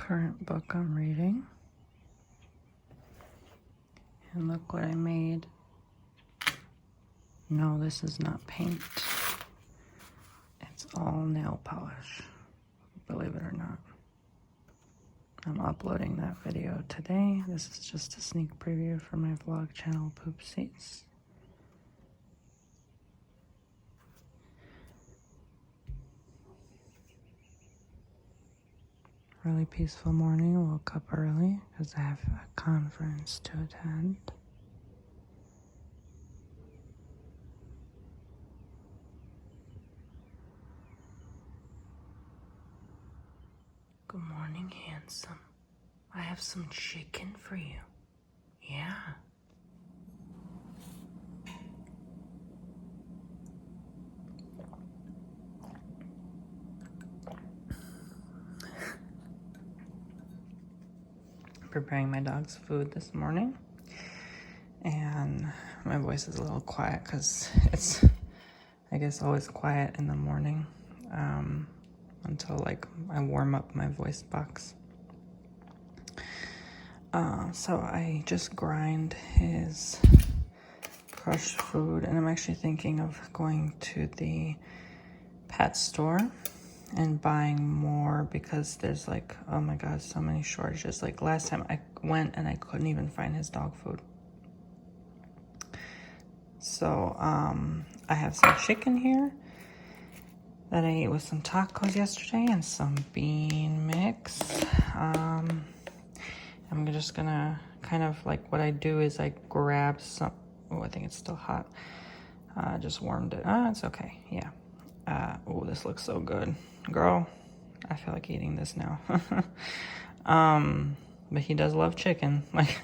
current book I'm reading. And look what I made. No, this is not paint. It's all nail polish, believe it or not. I'm uploading that video today. This is just a sneak preview for my vlog channel, Poopsies. Really peaceful morning. Woke up early because I have a conference to attend. Good morning, handsome. I have some chicken for you. Yeah. Preparing my dog's food this morning, and my voice is a little quiet because it's, I guess, always quiet in the morning until like I warm up my voice box. So I just grind his crushed food, and I'm actually thinking of going to the pet store and buying more because there's like, oh my god, so many shortages. Like last time I went and I couldn't even find his dog food. So I have some chicken here that I ate with some tacos yesterday and some bean mix. I'm just gonna kind of like, what I do is I grab some, oh, I think it's still hot. Just warmed it. It's okay, yeah. Oh, this looks so good. Girl, I feel like eating this now. But he does love chicken. Like,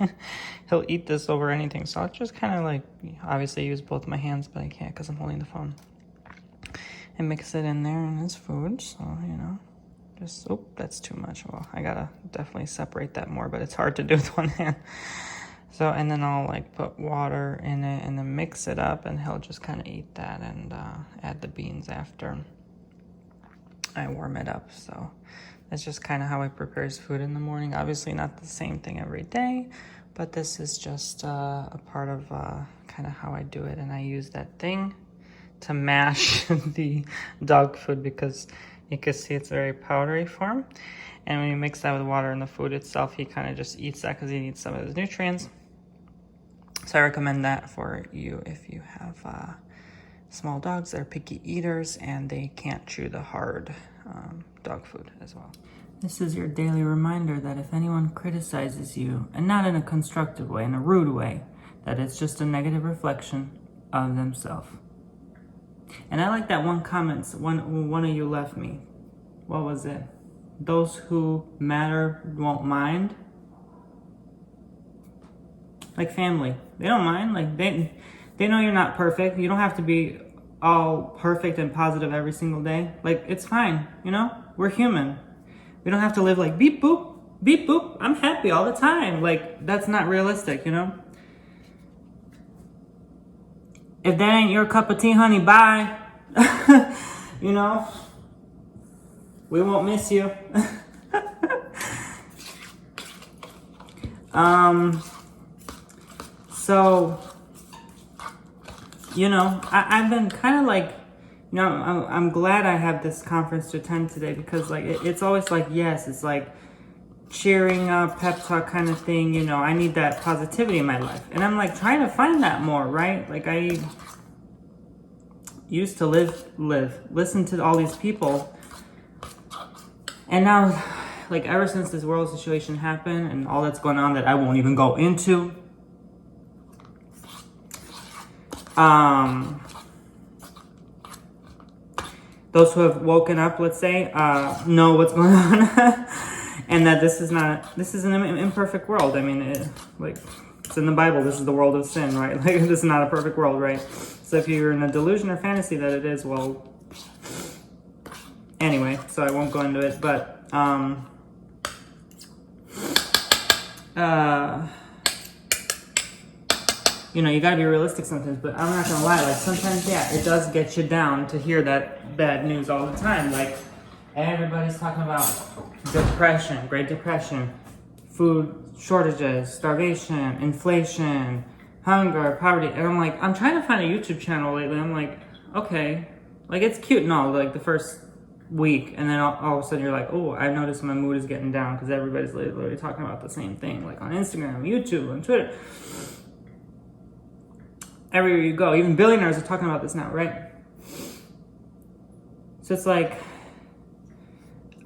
he'll eat this over anything. So I'll just kind of like, obviously use both my hands, but I can't because I'm holding the phone. And mix it in there in his food. So, you know, just, oh, that's too much. Well, I gotta definitely separate that more, but it's hard to do with one hand. So, and then I'll like put water in it and then mix it up, and he'll just kind of eat that and add the beans after I warm it up. So that's just kind of how I prepare his food in the morning. Obviously not the same thing every day, but this is just a part of kind of how I do it. And I use that thing to mash the dog food because you can see it's very powdery form. And when you mix that with water and the food itself, he kind of just eats that because he needs some of his nutrients. So I recommend that for you if you have small dogs that are picky eaters and they can't chew the hard dog food as well. This is your daily reminder that if anyone criticizes you, and not in a constructive way, in a rude way, that it's just a negative reflection of themselves. And I like that one comment one of you left me. What was it? Those who matter won't mind. Like family, they don't mind. Like they know you're not perfect. You don't have to be all perfect and positive every single day. Like, it's fine, you know? We're human. We don't have to live like beep boop, I'm happy all the time. Like, that's not realistic, you know? If that ain't your cup of tea, honey, bye. You know? We won't miss you. So, you know, I've been kind of like, you know, I'm glad I have this conference to attend today because like it's always like, yes, it's like cheering up, pep talk kind of thing. You know, I need that positivity in my life, and I'm like trying to find that more, right? Like I used to listen to all these people, and now, like ever since this world situation happened and all that's going on that I won't even go into. Those who have woken up, let's say, know what's going on, and that this is an imperfect world. I mean, it's in the Bible. This is the world of sin, right? Like, this is not a perfect world, right? So if you're in a delusion or fantasy that it is, well, anyway. So I won't go into it, but you know, you gotta be realistic sometimes, but I'm not gonna lie, like sometimes, yeah, it does get you down to hear that bad news all the time. Like, Everybody's talking about depression, Great Depression, food shortages, starvation, inflation, hunger, poverty. And I'm like, I'm trying to find a YouTube channel lately. I'm like, okay, like it's cute and all, like the first week. And then all of a sudden you're like, oh, I noticed my mood is getting down because everybody's literally talking about the same thing, like on Instagram, YouTube, and Twitter. Everywhere you go, even billionaires are talking about this now, right? So it's like,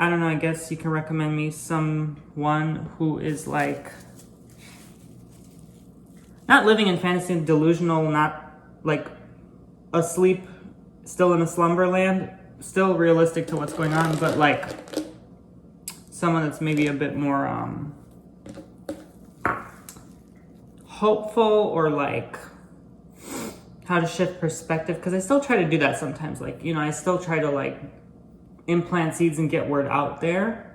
I don't know, I guess you can recommend me someone who is like, not living in fantasy, delusional, not like asleep, still in a slumber land, still realistic to what's going on, but like someone that's maybe a bit more hopeful, or like how to shift perspective, because I still try to do that sometimes. Like, you know, I still try to like implant seeds and get word out there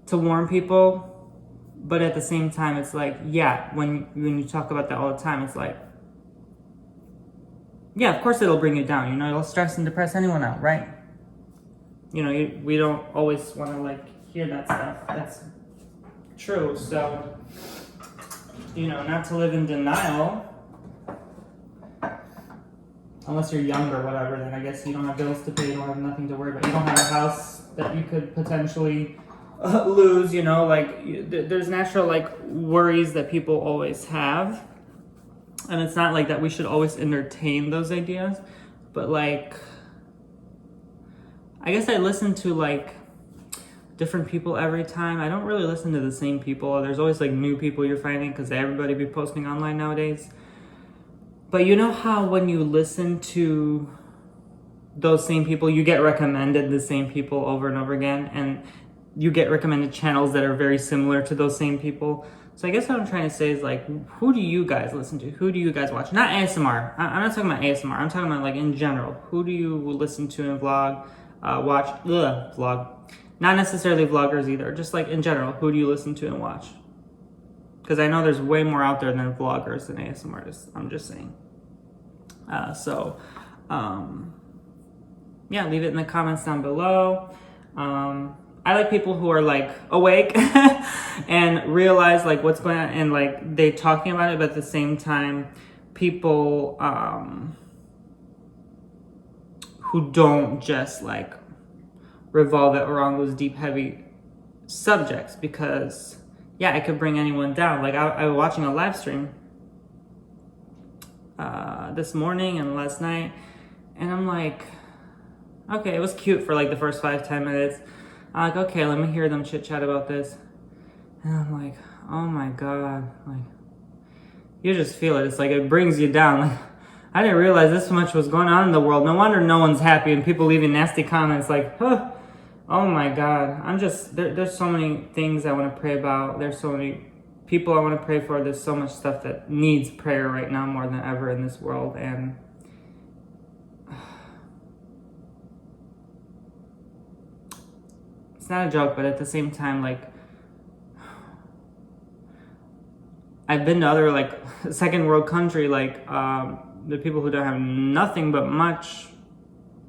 to warn people, but at the same time it's like, yeah, when you talk about that all the time, it's like, yeah, of course it'll bring you down, you know, it'll stress and depress anyone out, right? You know, we don't always want to like hear that stuff. That's true. So, you know, not to live in denial, unless you're young or whatever, then I guess you don't have bills to pay, you don't have nothing to worry about. You don't have a house that you could potentially lose, you know, like there's natural like worries that people always have. And it's not like that we should always entertain those ideas, but like, I guess I listen to like different people every time. I don't really listen to the same people. There's always like new people you're finding because everybody be posting online nowadays. But you know how when you listen to those same people, you get recommended the same people over and over again, and you get recommended channels that are very similar to those same people. So I guess what I'm trying to say is like, who do you guys listen to? Who do you guys watch? Not ASMR. I'm not talking about ASMR. I'm talking about like in general. Who do you listen to and vlog, vlog? Not necessarily vloggers either. Just like in general, who do you listen to and watch? Because I know there's way more out there than vloggers and ASMR artists. I'm just saying. Yeah, leave it in the comments down below. I like people who are like awake and realize like what's going on, and like they talking about it, but at the same time, people who don't just like revolve it around those deep, heavy subjects, because yeah, it could bring anyone down. Like I was watching a live stream this morning and last night, and I'm like, okay, it was cute for like the first 5-10 minutes. I'm like, okay, let me hear them chit chat about this. And I'm like, oh my God, like you just feel it. It's like it brings you down. Like, I didn't realize this much was going on in the world. No wonder no one's happy, and people leaving nasty comments like, huh, oh my God. I'm just, there's so many things I want to pray about. There's so many people I want to pray for. There's so much stuff that needs prayer right now more than ever in this world. And it's not a joke, but at the same time, like, I've been to other like second world country, like the people who don't have nothing but much,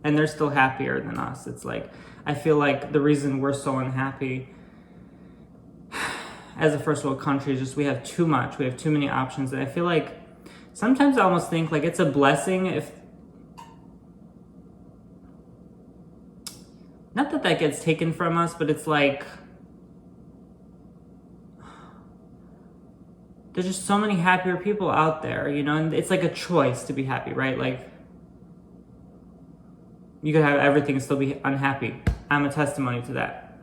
and they're still happier than us. It's like, I feel like the reason we're so unhappy as a first world country is just we have too much. We have too many options. And I feel like sometimes I almost think like it's a blessing if, not that that gets taken from us, but it's like, there's just so many happier people out there, you know, and it's like a choice to be happy, right? Like, you could have everything and still be unhappy. I'm a testimony to that.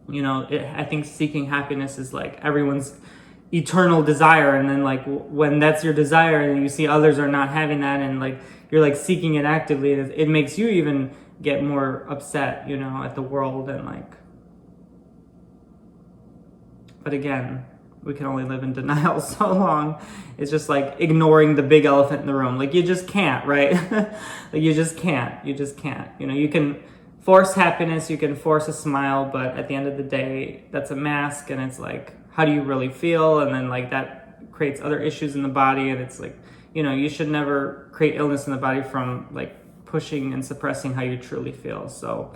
You know, I think seeking happiness is like everyone's eternal desire, and then like when that's your desire and you see others are not having that, and like you're like seeking it actively, it makes you even get more upset, you know, at the world. And like, but again, we can only live in denial so long. It's just like ignoring the big elephant in the room. Like you just can't, right? Like you just can't. You know, you can force happiness, you can force a smile, but at the end of the day, that's a mask, and it's like, how do you really feel? And then like that creates other issues in the body, and it's like, you know, you should never create illness in the body from like pushing and suppressing how you truly feel. So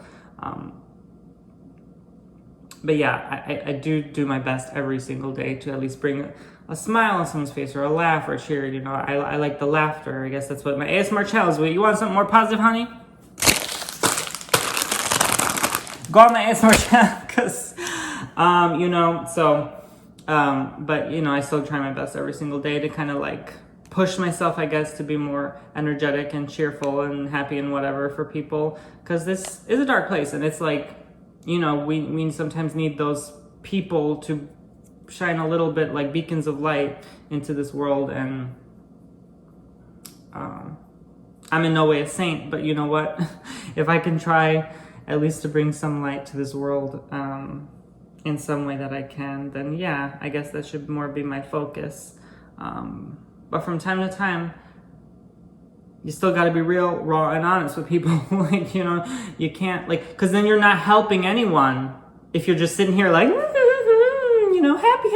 But yeah, I do my best every single day to at least bring a smile on someone's face or a laugh or a cheer. You know, I like the laughter. I guess that's what my ASMR channel is. You want something more positive, honey? Go on my ASMR channel, because, you know, so, but, you know, I still try my best every single day to kind of like push myself, I guess, to be more energetic and cheerful and happy and whatever for people, because this is a dark place, and it's like, you know, we sometimes need those people to shine a little bit like beacons of light into this world. And I'm in no way a saint, but you know what? If I can try at least to bring some light to this world in some way that I can, then yeah, I guess that should more be my focus. But from time to time, you still got to be real, raw, and honest with people. Like, you know, you can't, like, because then you're not helping anyone if you're just sitting here like, you know, happy.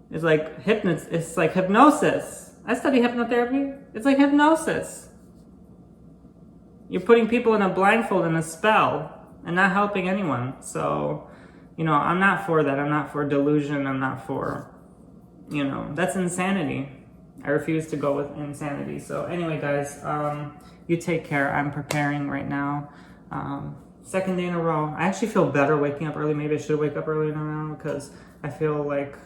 It's like it's like hypnosis. I study hypnotherapy. It's like hypnosis. You're putting people in a blindfold and a spell and not helping anyone. So, you know, I'm not for that. I'm not for delusion. I'm not for, you know, that's insanity. I refuse to go with insanity. So anyway, guys, you take care. I'm preparing right now. Second day in a row. I actually feel better waking up early. Maybe I should wake up early now, because I feel like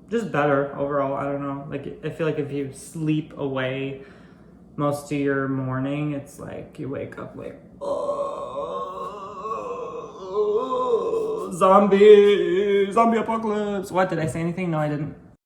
just better overall. I don't know. Like, I feel like if you sleep away most of your morning, it's like you wake up like, oh, zombie apocalypse. What, did I say anything? No, I didn't.